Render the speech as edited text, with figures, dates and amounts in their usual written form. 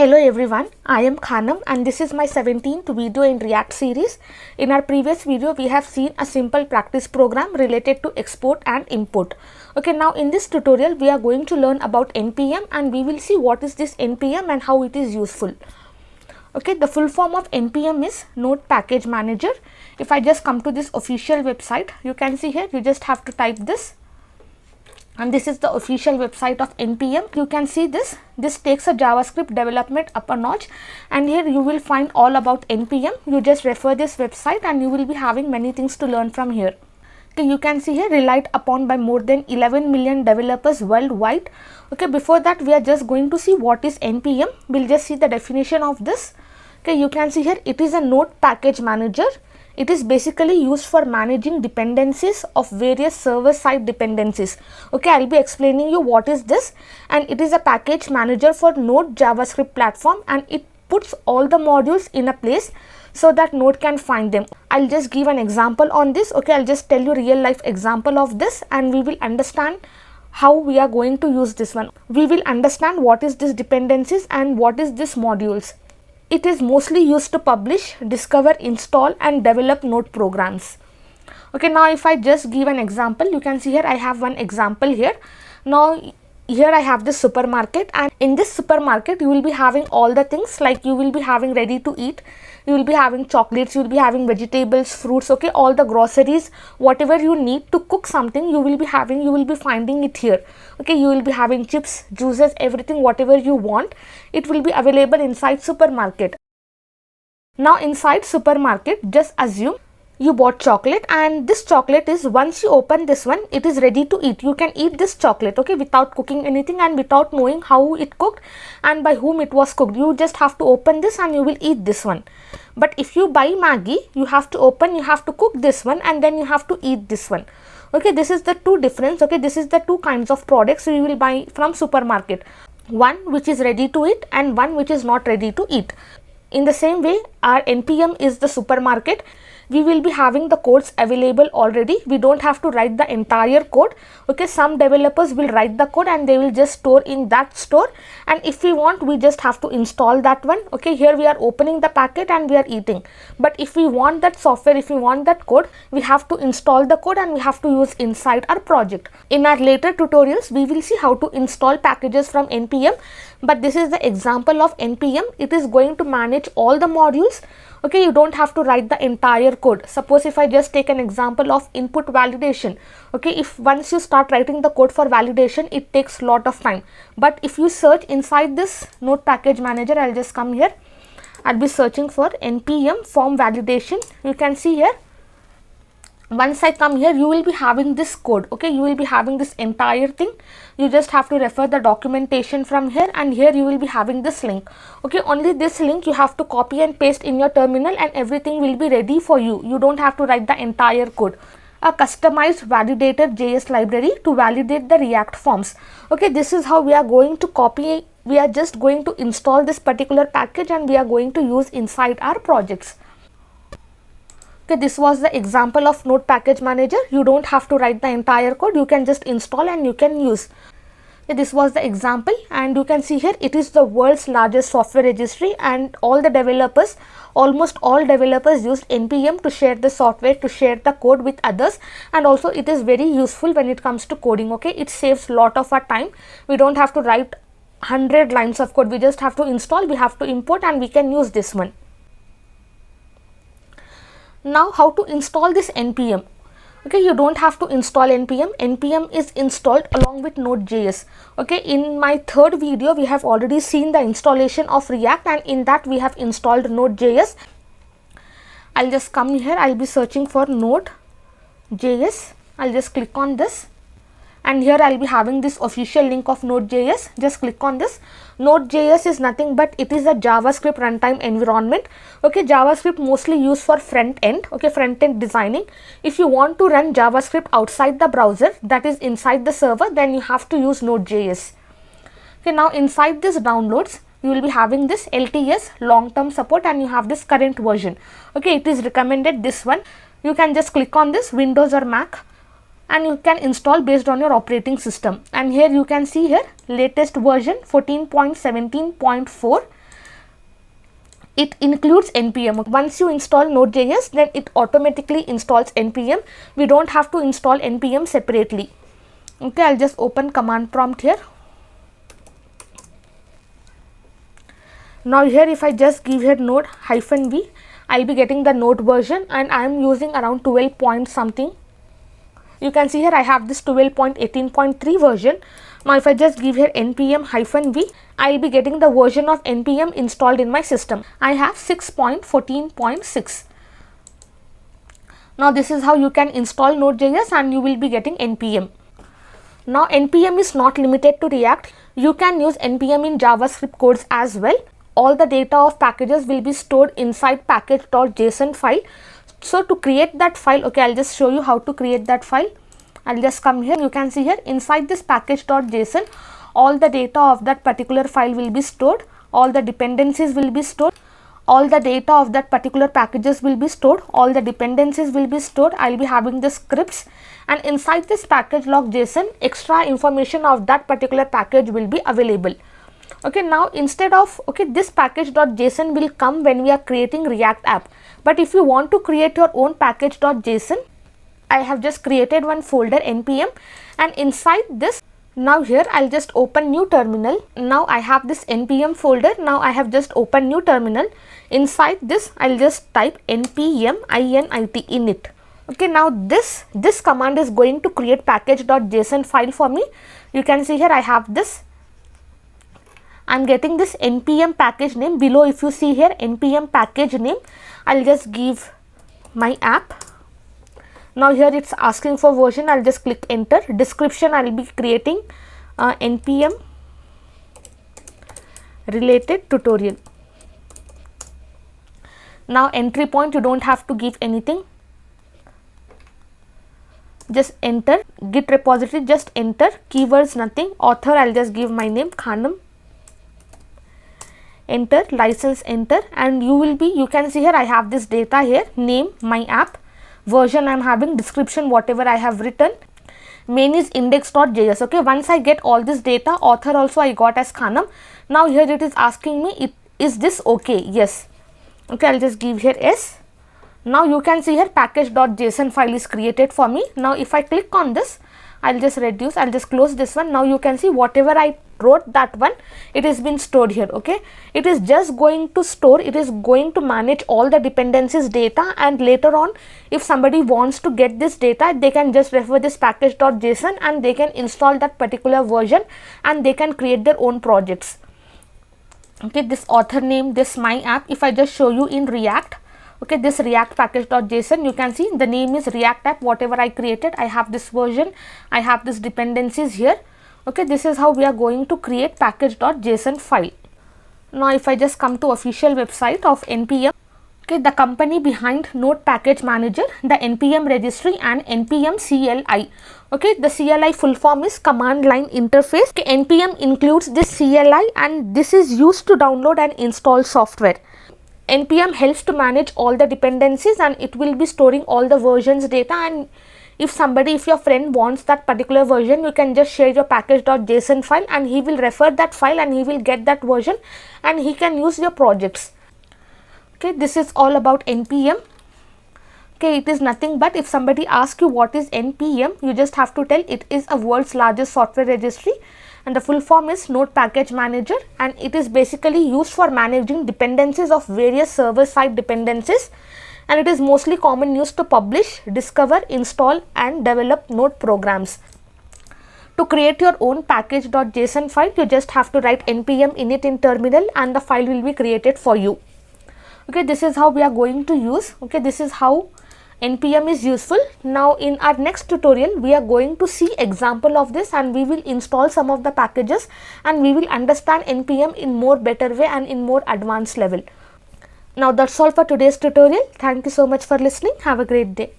Hello everyone, I am Khanam and this is my 17th video in React series. In our previous video, we have seen a simple practice program related to export and import. Okay, now in this tutorial, we are going to learn about NPM and we will see what is this NPM and how it is useful. Okay, the full form of NPM is Node Package Manager. If I just come to this official website, you can see here, you just have to type this. And this is the official website of NPM. You can see this takes a JavaScript development up a notch, and here you will find all about NPM. You just refer this website and you will be having many things to learn from here. Okay, you can see here relied upon by more than 11 million developers worldwide. Okay, before that we are just going to see what is NPM. We'll just see the definition of this. Okay, you can see here it is a node package manager. It is basically used for managing dependencies of various server-side dependencies. Okay, I'll be explaining you what is this, and it is a package manager for Node JavaScript platform, and it puts all the modules in a place so that Node can find them. I'll just give an example on this. Okay, I'll just tell you real life example of this and we will understand how we are going to use this one. We will understand what is this dependencies and what is this modules. It is mostly used to publish, discover, install and develop Node programs. Okay, now if I just give an example, you can see here I have one example here. Now here I have this supermarket, and in this supermarket you will be having all the things, like you will be having ready to eat, you will be having chocolates, you will be having vegetables, fruits, okay, all the groceries, whatever you need to cook something you will be having, you will be finding it here. Okay, you will be having chips, juices, everything, whatever you want, it will be available inside supermarket. Now inside supermarket, just assume you bought chocolate, and this chocolate is, once you open this one, it is ready to eat. You can eat this chocolate, okay, without cooking anything and without knowing how it cooked and by whom it was cooked. You just have to open this and you will eat this one. But if you buy Maggi, you have to open, you have to cook this one and then you have to eat this one. Okay, this is the two difference. Okay, this is the two kinds of products you will buy from supermarket. One which is ready to eat and one which is not ready to eat. In the same way, our NPM is the supermarket. We will be having the codes available already. We don't have to write the entire code. Okay, some developers will write the code and they will just store in that store, and if we want, we just have to install that one. Okay, here we are opening the packet and we are eating, but if we want that software, if we want that code, we have to install the code and we have to use inside our project. In our later tutorials, we will see how to install packages from NPM, but this is the example of NPM. It is going to manage all the modules. Okay, you don't have to write the entire code. Suppose if I just take an example of input validation. Okay, if once you start writing the code for validation, it takes lot of time. But if you search inside this Node Package Manager, I'll just come here. I'll be searching for NPM form validation. You can see here. Once I come here, you will be having this code. Okay, you will be having this entire thing. You just have to refer the documentation from here, and here you will be having this link. Okay, only this link you have to copy and paste in your terminal and everything will be ready for you. You don't have to write the entire code. A customized validator JS library to validate the React forms. Okay, this is how we are going to copy. We are just going to install this particular package and we are going to use inside our projects. Okay, this was the example of Node Package Manager. You don't have to write the entire code. You can just install and you can use. Okay, this was the example, and you can see here it is the world's largest software registry, and all the developers, almost all developers used NPM to share the software, to share the code with others, and also it is very useful when it comes to coding. Okay, it saves lot of our time. We don't have to write 100 lines of code. We just have to install, we have to import, and we can use this one. Now, how to install this NPM? Okay, you don't have to install NPM. NPM is installed along with Node.js. Okay, in my third video, we have already seen the installation of React, and in that we have installed Node.js. I'll just come here. I'll be searching for Node.js. I'll just click on this. And here I'll be having this official link of Node.js. Just click on this. Node.js is nothing but it is a JavaScript runtime environment. Okay, JavaScript mostly used for front end. Okay, front end designing. If you want to run JavaScript outside the browser, that is inside the server, then you have to use Node.js. Okay, now inside this downloads, you will be having this LTS long-term support, and you have this current version. Okay, it is recommended this one. You can just click on this Windows or Mac, and you can install based on your operating system. And here you can see here latest version 14.17.4 it includes npm. Once you install Node.js, then it automatically installs npm. We don't have to install npm separately. Okay, I'll just open command prompt here. Now here if I just give here node -v, I'll be getting the Node version, and I am using around 12 point something. You can see here I have this 12.18.3 version. Now if I just give here npm -v, I'll be getting the version of npm installed in my system. I have 6.14.6. Now this is how you can install Node.js and you will be getting npm. Now npm is not limited to React. You can use npm in JavaScript codes as well. All the data of packages will be stored inside package.json file. So to create that file, okay, I'll just show you how to create that file. I'll just come here. You can see here inside this package.json, all the data of that particular file will be stored. All the dependencies will be stored. All the data of that particular packages will be stored. All the dependencies will be stored. I'll be having the scripts, and inside this package log.json, extra information of that particular package will be available. Okay, now instead of, okay, this package.json will come when we are creating React app. But if you want to create your own package.json, I have just created one folder npm, and inside this, now here I'll just open new terminal. Now I have this npm folder. Now I have just opened new terminal. Inside this, I'll just type npm init. Okay, now this command is going to create package.json file for me. You can see here I have this. I'm getting this npm package name below. If you see here npm package name, I'll just give my app. Now here it's asking for version. I'll just click enter. Description, I'll be creating npm related tutorial. Now entry point, you don't have to give anything. Just enter. Git repository, just enter. Keywords, nothing. Author, I'll just give my name Khanam. Enter. License, enter. And you can see here I have this data here. Name, my app. Version I'm having. Description, whatever I have written. Main is index.js. Okay, once I get all this data, author also I got as Khanam. Now here it is asking me, is this okay? Yes. Okay, I'll just give here yes. Now you can see here package.json file is created for me. Now if I click on this, I'll just reduce, I'll just close this one. Now you can see whatever I wrote, that one, it has been stored here. Okay, it is just going to store, it is going to manage all the dependencies data, and later on if somebody wants to get this data, they can just refer this package.json and they can install that particular version and they can create their own projects. Okay, this author name, this my app, if I just show you in React, okay, this React package.json, you can see the name is React app, whatever I created, I have this version, I have this dependencies here. Okay, this is how we are going to create package.json file. Now if I just come to official website of npm, okay, the company behind Node Package Manager, the npm registry and npm CLI. Okay, the CLI full form is command line interface. Okay, npm includes this CLI and this is used to download and install software. npm helps to manage all the dependencies and it will be storing all the versions data, and if your friend wants that particular version, you can just share your package.json file and he will refer that file and he will get that version and he can use your projects. Okay, this is all about npm. Okay, it is nothing but if somebody asks you what is npm, you just have to tell it is a world's largest software registry and the full form is Node Package Manager, and it is basically used for managing dependencies of various server-side dependencies, and it is mostly common used to publish, discover, install and develop Node programs. To create your own package.json file, you just have to write npm init in terminal and the file will be created for you. Okay, this is how we are going to use. Okay, this is how npm is useful. Now in our next tutorial, we are going to see example of this and we will install some of the packages and we will understand npm in more better way and in more advanced level. Now that's all for today's tutorial. Thank you so much for listening. Have a great day.